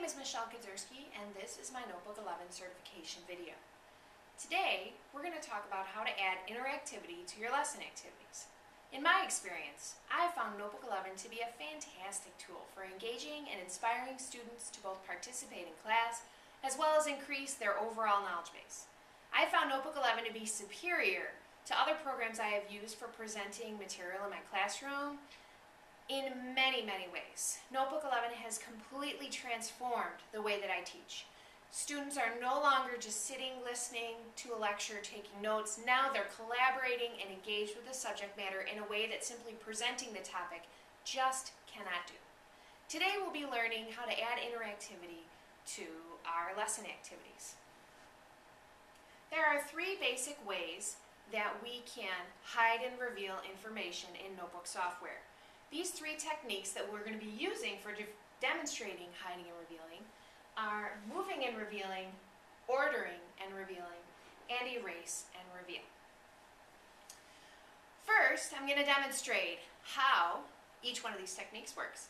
is Kedzierski, and this is my Notebook 11 certification video. Today, we're going to talk about how to add interactivity to your lesson activities. In my experience, I have found Notebook 11 to be a fantastic tool for engaging and inspiring students to both participate in class as well as increase their overall knowledge base. I have found Notebook 11 to be superior to other programs I have used for presenting material in my classroom in many ways. Notebook 11 has completely transformed the way that I teach. Students are no longer just sitting, listening to a lecture, taking notes. Now they're collaborating and engaged with the subject matter in a way that simply presenting the topic just cannot do. Today we'll be learning how to add interactivity to our lesson activities. There are three basic ways that we can hide and reveal information in notebook software. These three techniques that we're going to be using for demonstrating hiding and revealing are moving and revealing, ordering and revealing, and erase and reveal. First, I'm going to demonstrate how each one of these techniques works.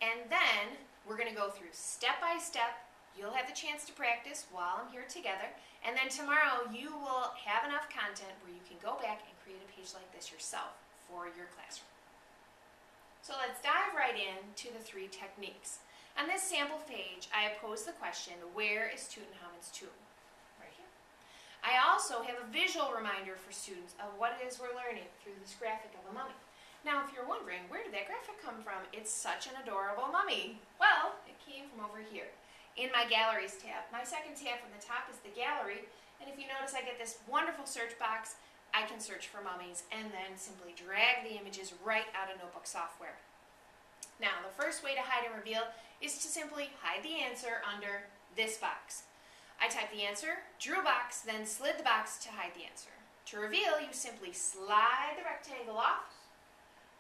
And then we're going to go through step by step. You'll have the chance to practice while I'm here together. And then tomorrow you will have enough content where you can go back and create a page like this yourself for your classroom. So let's dive right into the three techniques. On this sample page, I have posed the question, where is Tutankhamun's tomb? Right here. I also have a visual reminder for students of what it is we're learning through this graphic of a mummy. Now, if you're wondering, where did that graphic come from? It's such an adorable mummy. Well, it came from over here in my Galleries tab. My second tab from the top is the Gallery, and if you notice, I get this wonderful search box. I can search for mummies and then simply drag the images right out of notebook software. Now, the first way to hide and reveal is to simply hide the answer under this box. I type the answer, drew a box, then slid the box to hide the answer. To reveal, you simply slide the rectangle off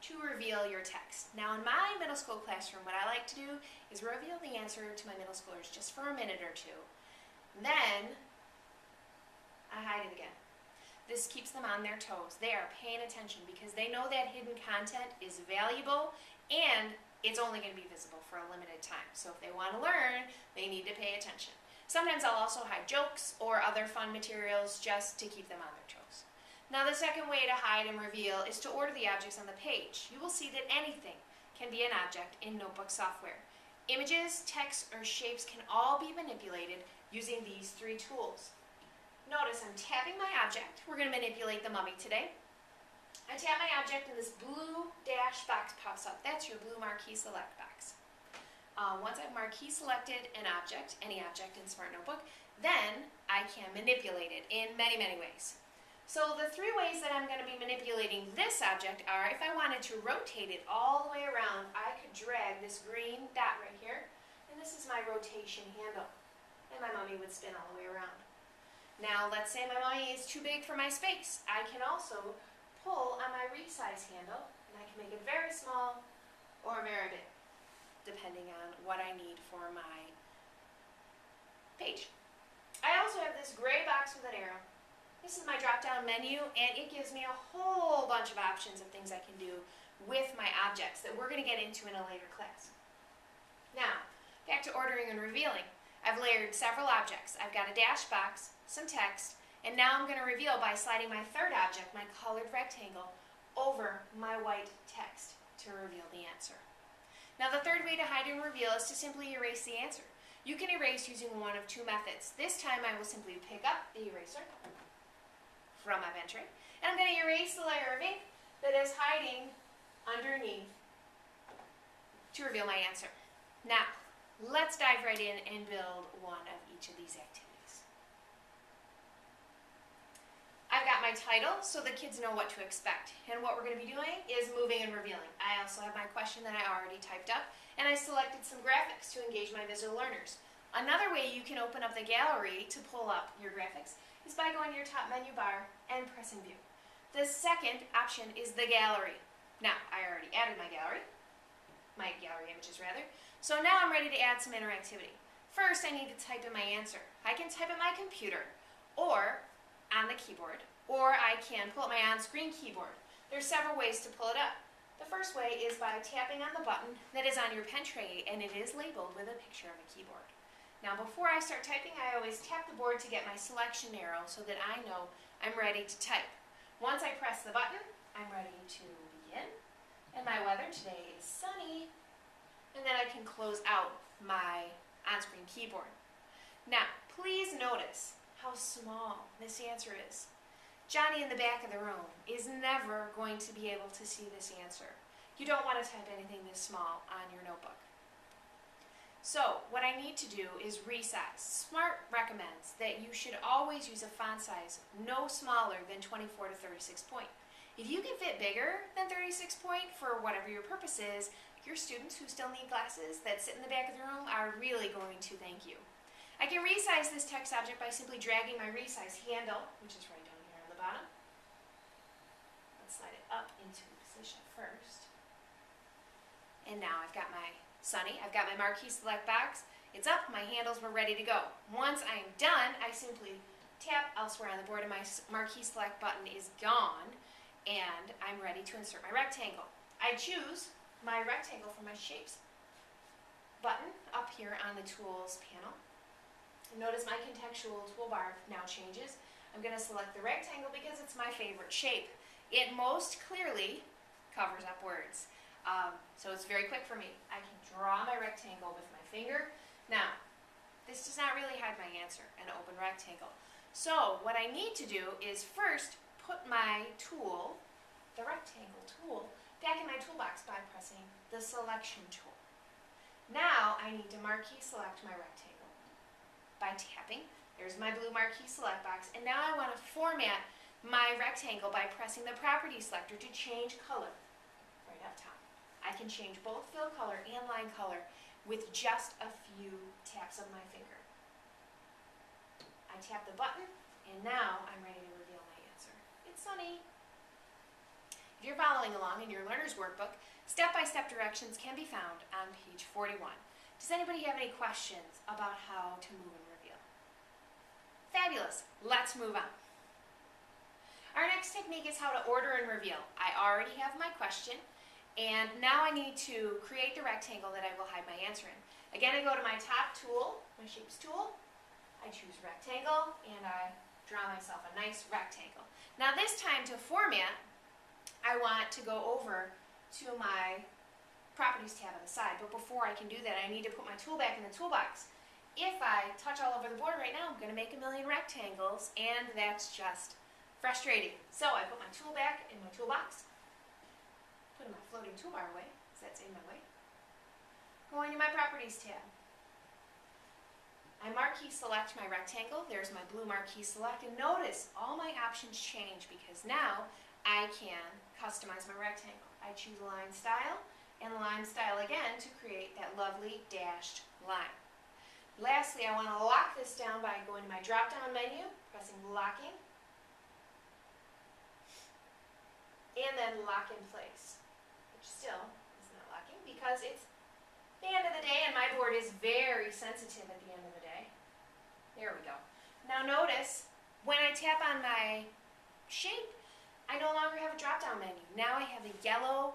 to reveal your text. Now, in my middle school classroom, what I like to do is reveal the answer to my middle schoolers just for a minute or two. Then, I hide it again. This keeps them on their toes. They are paying attention because they know that hidden content is valuable and it's only going to be visible for a limited time. So if they want to learn, they need to pay attention. Sometimes I'll also hide jokes or other fun materials just to keep them on their toes. Now the second way to hide and reveal is to order the objects on the page. You will see that anything can be an object in notebook software. Images, text, or shapes can all be manipulated using these three tools. Notice I'm tapping my object. We're going to manipulate the mummy today. I tap my object and this blue dash box pops up. That's your blue marquee select box. Once I've marquee selected an object, any object in Smart Notebook, then I can manipulate it in many ways. So the three ways that I'm going to be manipulating this object are, if I wanted to rotate it all the way around, I could drag this green dot right here, and this is my rotation handle, and my mummy would spin all the way around. Now, let's say my mummy is too big for my space. I can also pull on my resize handle, and I can make it very small or very big, depending on what I need for my page. I also have this gray box with an arrow. This is my drop-down menu, and it gives me a whole bunch of options of things I can do with my objects that we're going to get into in a later class. Now, back to ordering and revealing. I've layered several objects. I've got a dash box, some text, and now I'm going to reveal by sliding my third object, my colored rectangle, over my white text to reveal the answer. Now the third way to hide and reveal is to simply erase the answer. You can erase using one of two methods. This time I will simply pick up the eraser from my pen tray, and I'm going to erase the layer of ink that is hiding underneath to reveal my answer. Now, let's dive right in and build one of each of these activities. I've got my title so the kids know what to expect, and what we're going to be doing is moving and revealing. I also have my question that I already typed up, and I selected some graphics to engage my visual learners. Another way you can open up the gallery to pull up your graphics is by going to your top menu bar and pressing view. The second option is the gallery. Now, I already added my gallery images rather, so now I'm ready to add some interactivity. First, I need to type in my answer. I can type in my computer, or on the keyboard, or I can pull up my on-screen keyboard. There's several ways to pull it up. The first way is by tapping on the button that is on your pen tray, and it is labeled with a picture of a keyboard. Now before I start typing, I always tap the board to get my selection arrow so that I know I'm ready to type. Once I press the button, I'm ready to begin. And my weather today is sunny. And then I can close out my on-screen keyboard. Now, please notice how small this answer is. Johnny in the back of the room is never going to be able to see this answer. You don't want to type anything this small on your notebook. So, what I need to do is resize. Smart recommends that you should always use a font size no smaller than 24 to 36 point. If you can fit bigger than 36 point for whatever your purpose is, your students who still need glasses that sit in the back of the room are really going to thank you. I can resize this text object by simply dragging my resize handle, which is right down here on the bottom. Let's slide it up into position first. And now I've got my Sunny, I've got my marquee select box. It's up, my handles were ready to go. Once I am done, I simply tap elsewhere on the board and my marquee select button is gone, and I'm ready to insert my rectangle. I choose my rectangle from my shapes button up here on the tools panel. Notice my contextual toolbar now changes. I'm going to select the rectangle because it's my favorite shape. It most clearly covers up words. So it's very quick for me. I can draw my rectangle with my finger. Now, this does not really hide my answer, an open rectangle. So what I need to do is first put my tool, the rectangle tool, back in my toolbox by pressing the selection tool. Now I need to marquee select my rectangle by tapping. There's my blue marquee select box, and now I want to format my rectangle by pressing the property selector to change color right up top. I can change both fill color and line color with just a few taps of my finger. I tap the button, and now I'm ready to reveal my answer. It's sunny. If you're following along in your learner's workbook, step-by-step directions can be found on page 41. Does anybody have any questions about how to move and reveal? Fabulous. Let's move on. Our next technique is how to order and reveal. I already have my question, and now I need to create the rectangle that I will hide my answer in. Again, I go to my top tool, my shapes tool. I choose rectangle, and I draw myself a nice rectangle. Now this time to format, I want to go over to my properties tab on the side, but before I can do that, I need to put my tool back in the toolbox. If I touch all over the board right now, I'm going to make a million rectangles, and that's just frustrating. So I put my tool back in my toolbox, putting my floating toolbar away, because that's in my way. Going to my properties tab. I marquee select my rectangle. There's my blue marquee select, and notice all my options change because now I can customize my rectangle. I choose line style and line style again to create that lovely dashed line. Lastly, I want to lock this down by going to my drop-down menu, pressing locking, and then lock in place, which still is not locking because it's the end of the day and my board is very sensitive at the end of the day. There we go. Now notice when I tap on my shape, I no longer have a drop-down menu. Now I have a yellow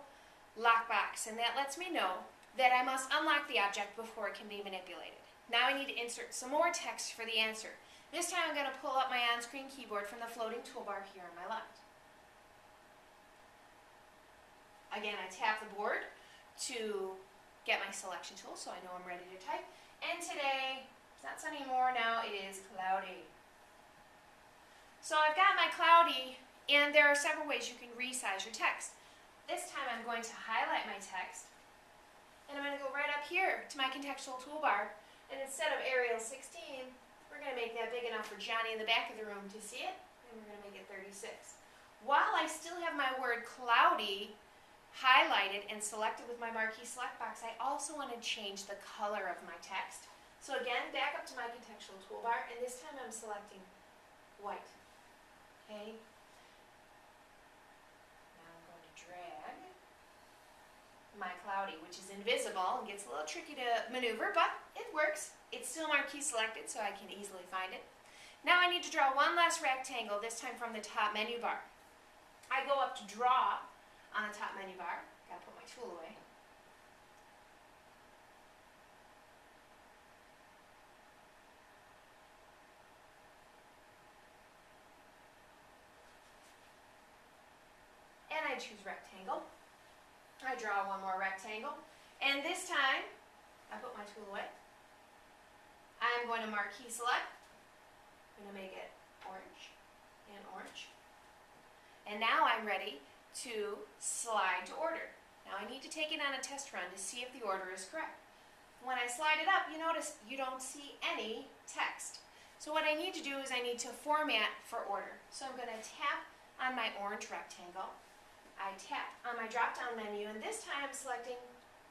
lockbox, and that lets me know that I must unlock the object before it can be manipulated. Now I need to insert some more text for the answer. This time I'm going to pull up my on-screen keyboard from the floating toolbar here on my left. Again, I tap the board to get my selection tool so I know I'm ready to type. And today, it's not sunny anymore, now it is cloudy. So I've got my cloudy, and there are several ways you can resize your text. This time I'm going to highlight my text, and I'm going to go right up here to my contextual toolbar, and instead of Arial 16, we're going to make that big enough for Johnny in the back of the room to see it, and we're going to make it 36. While I still have my word cloudy highlighted and selected with my marquee select box, I also want to change the color of my text. So again, back up to my contextual toolbar, and this time I'm selecting white. Okay. Now I'm going to drag my cloudy, which is invisible and gets a little tricky to maneuver, but it works. It's still marquee selected, so I can easily find it. Now I need to draw one last rectangle, this time from the top menu bar. I go up to draw on the top menu bar, Gotta put my tool away. And I choose rectangle. I draw one more rectangle. And this time, I put my tool away. I'm going to marquee select. I'm going to make it orange and orange. And now I'm ready to slide to order. Now I need to take it on a test run to see if the order is correct. When I slide it up, you notice you don't see any text. So what I need to do is I need to format for order. So I'm going to tap on my orange rectangle. I tap on my drop-down menu, and this time I'm selecting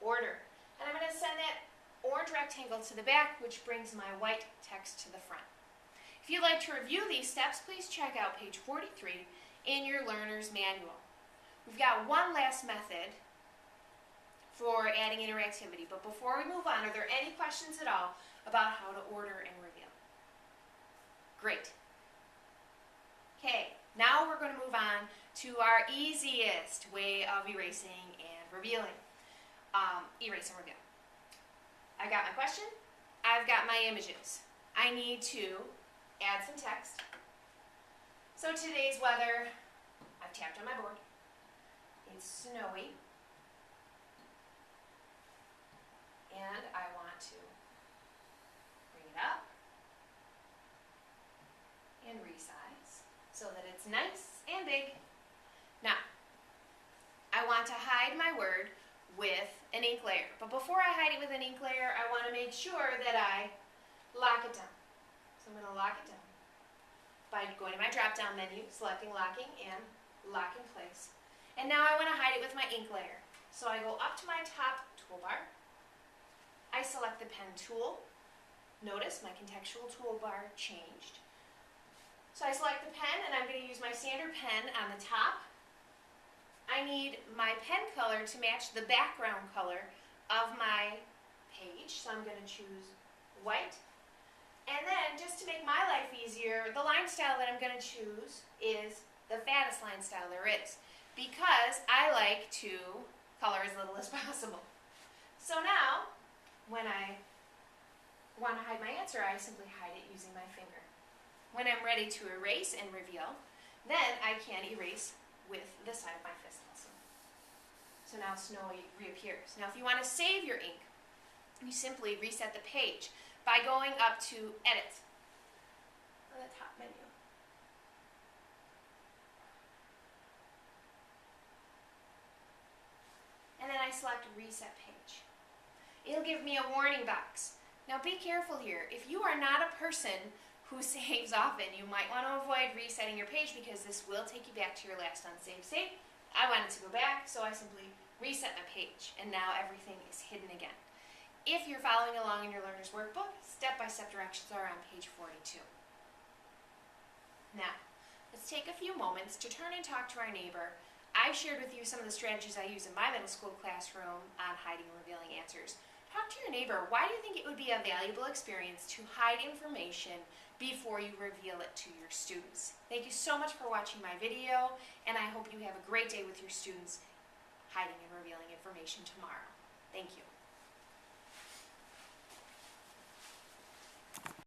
order. And I'm going to send that orange rectangle to the back, which brings my white text to the front. If you'd like to review these steps, please check out page 43 in your learner's manual. We've got one last method for adding interactivity, but before we move on, are there any questions at all about how to order and reveal? Great. Okay, now we're going to move on to our easiest way of erasing and revealing. Erase and reveal. I got my question. I've got my images. I need to add some text. So today's weather, I've tapped on my board. It's snowy. And I want to bring it up and resize so that it's nice and big. Now, I want to hide my word with an ink layer. But before I hide it with an ink layer, I want to make sure that I lock it down. So I'm going to lock it down by going to my drop-down menu, selecting locking, and lock in place. And now I want to hide it with my ink layer. So I go up to my top toolbar. I select the pen tool. Notice my contextual toolbar changed. So I select the pen, and I'm going to use my standard pen on the top. I need my pen color to match the background color of my page, so I'm going to choose white. And then, just to make my life easier, the line style that I'm going to choose is the fattest line style there is, because I like to color as little as possible. So now, when I want to hide my answer, I simply hide it using my finger. When I'm ready to erase and reveal, then I can erase with the side of my fist also. So now snowy reappears. Now if you want to save your ink, you simply reset the page by going up to Edit on the top menu. And then I select Reset Page. It'll give me a warning box. Now be careful here. If you are not a person who saves often, you might want to avoid resetting your page because this will take you back to your last unsaved state. I wanted to go back, so I simply reset my page, and now everything is hidden again. If you're following along in your learner's workbook, step-by-step directions are on page 42. Now, let's take a few moments to turn and talk to our neighbor. I've shared with you some of the strategies I use in my middle school classroom on hiding and revealing answers. Talk to your neighbor. Why do you think it would be a valuable experience to hide information before you reveal it to your students? Thank you so much for watching my video, and I hope you have a great day with your students hiding and revealing information tomorrow. Thank you.